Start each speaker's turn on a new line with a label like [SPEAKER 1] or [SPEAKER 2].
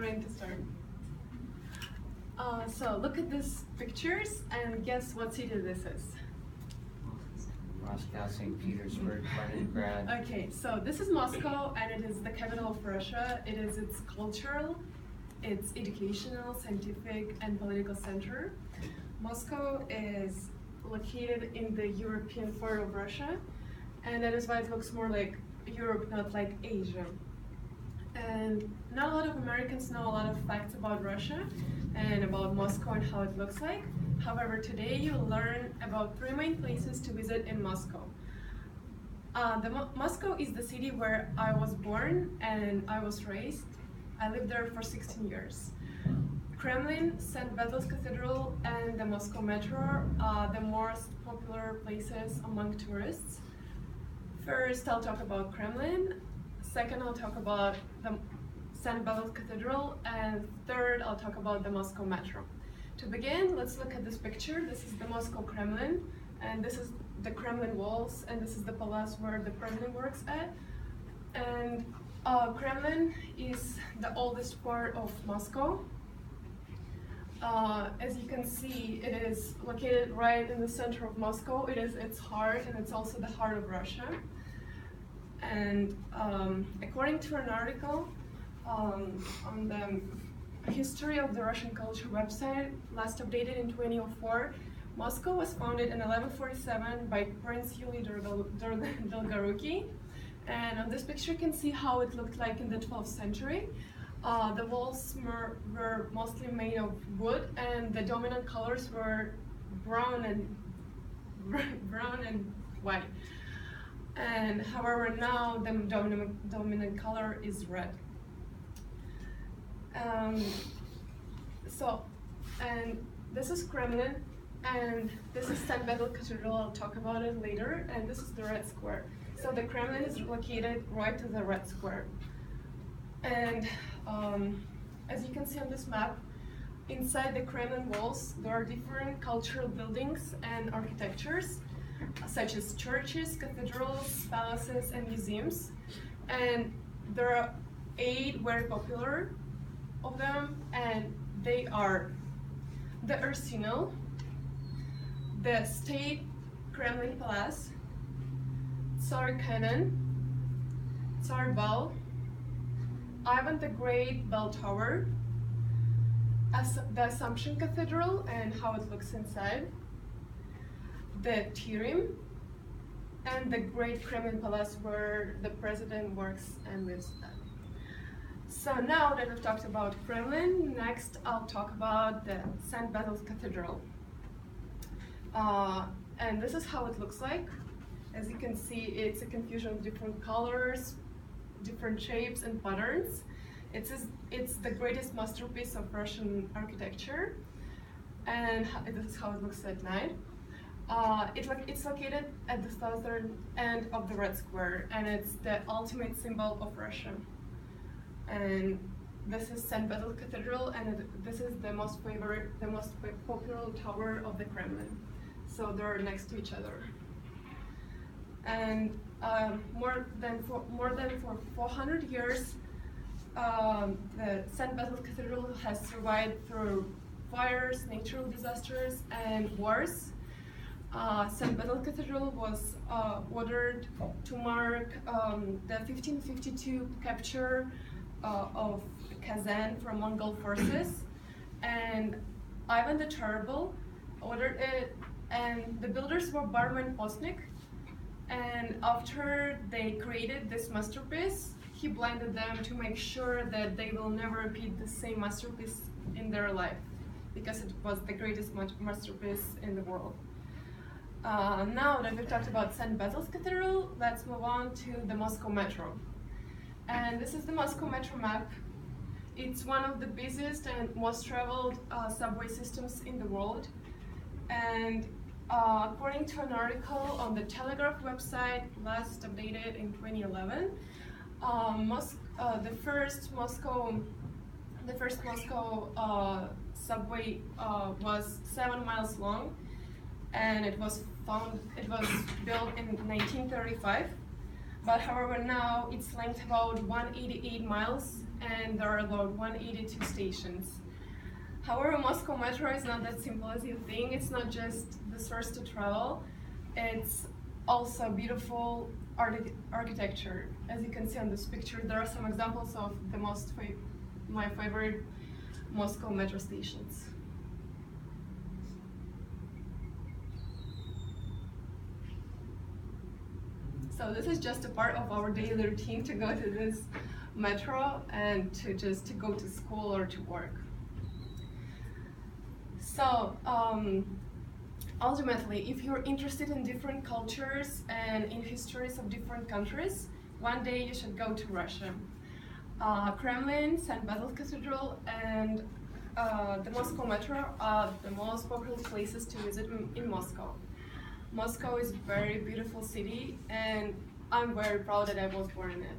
[SPEAKER 1] ready to start. So look at these pictures and guess what city this is.
[SPEAKER 2] Moscow, St. Petersburg, Leningrad.
[SPEAKER 1] Okay, so this is Moscow and it is the capital of Russia. It is its cultural, its educational, scientific and political center. Moscow is located in the European part of Russia, and that is why it looks more like Europe, not like Asia. And not a lot of Americans know a lot of facts about Russia and about Moscow and how it looks like. However, today you'll learn about 3 main places to visit in Moscow. Moscow is the city where I was born and I was raised. I lived there for 16 years. Kremlin, St. Basil's Cathedral, and the Moscow Metro are the most popular places among tourists. First, I'll talk about Kremlin. Second, I'll talk about the St. Basil's Cathedral, and third, I'll talk about the Moscow Metro. To begin, let's look at this picture. This is the Moscow Kremlin, and this is the Kremlin walls, and this is the palace where the president works at. And Kremlin is the oldest part of Moscow. As you can see, it is located right in the center of Moscow. It is its heart, and it's also the heart of Russia. And according to an article on the History of the Russian Culture website, last updated in 2004, Moscow was founded in 1147 by Prince Yuli Dolgoruki. And on this picture you can see how it looked like in the 12th century. The walls were mostly made of wood, and the dominant colors were brown and white. And however, now the dominant color is red. And this is Kremlin, and this is St. Basil's Cathedral. I'll talk about it later. And this is the Red Square. So the Kremlin is located right to the Red Square. And as you can see on this map, inside the Kremlin walls, there are different cultural buildings and architectures, such as churches, cathedrals, palaces, and museums. And there are 8 very popular of them, and they are the Arsenal, the State Kremlin Palace, Tsar Cannon, Tsar Bell, Ivan the Great Bell Tower, the Assumption Cathedral and how it looks inside, the Tirim, and the Great Kremlin Palace where the president works and lives at. So now that we've talked about Kremlin, next I'll talk about the St. Basil's Cathedral. And this is how it looks like. As you can see, it's a confusion of different colors, different shapes and patterns. It's the greatest masterpiece of Russian architecture, and this is how it looks at night. It's located at the southern end of the Red Square, and it's the ultimate symbol of Russia. And this is St. Basil's Cathedral, and this is the most popular tower of the Kremlin. So they're next to each other. And more than for 400 years, the St. Basil's Cathedral has survived through fires, natural disasters, and wars. St. Basil's Cathedral was ordered to mark the 1552 capture of Kazan from Mongol forces, and Ivan the Terrible ordered it, and the builders were Barman and Postnik. And after they created this masterpiece, he blinded them to make sure that they will never repeat the same masterpiece in their life, because it was the greatest masterpiece in the world. Now that we've talked about St. Basil's Cathedral, let's move on to the Moscow Metro. And this is the Moscow Metro map. It's one of the busiest and most traveled subway systems in the world. And according to an article on the Telegraph website, last updated in 2011, the first Moscow subway was 7 miles long, and it was built in 1935. But however, now it's length about 188 miles and there are about 182 stations. However, Moscow Metro is not that simple as you think. It's not just the source to travel, it's also beautiful architecture. As you can see on this picture, there are some examples of the my favorite Moscow metro stations. So this is just a part of our daily routine to go to this metro and to go to school or to work. So ultimately, if you're interested in different cultures and in histories of different countries, one day you should go to Russia. Kremlin, St. Basil's Cathedral, and the Moscow Metro are the most popular places to visit in Moscow. Moscow is a very beautiful city, and I'm very proud that I was born in it.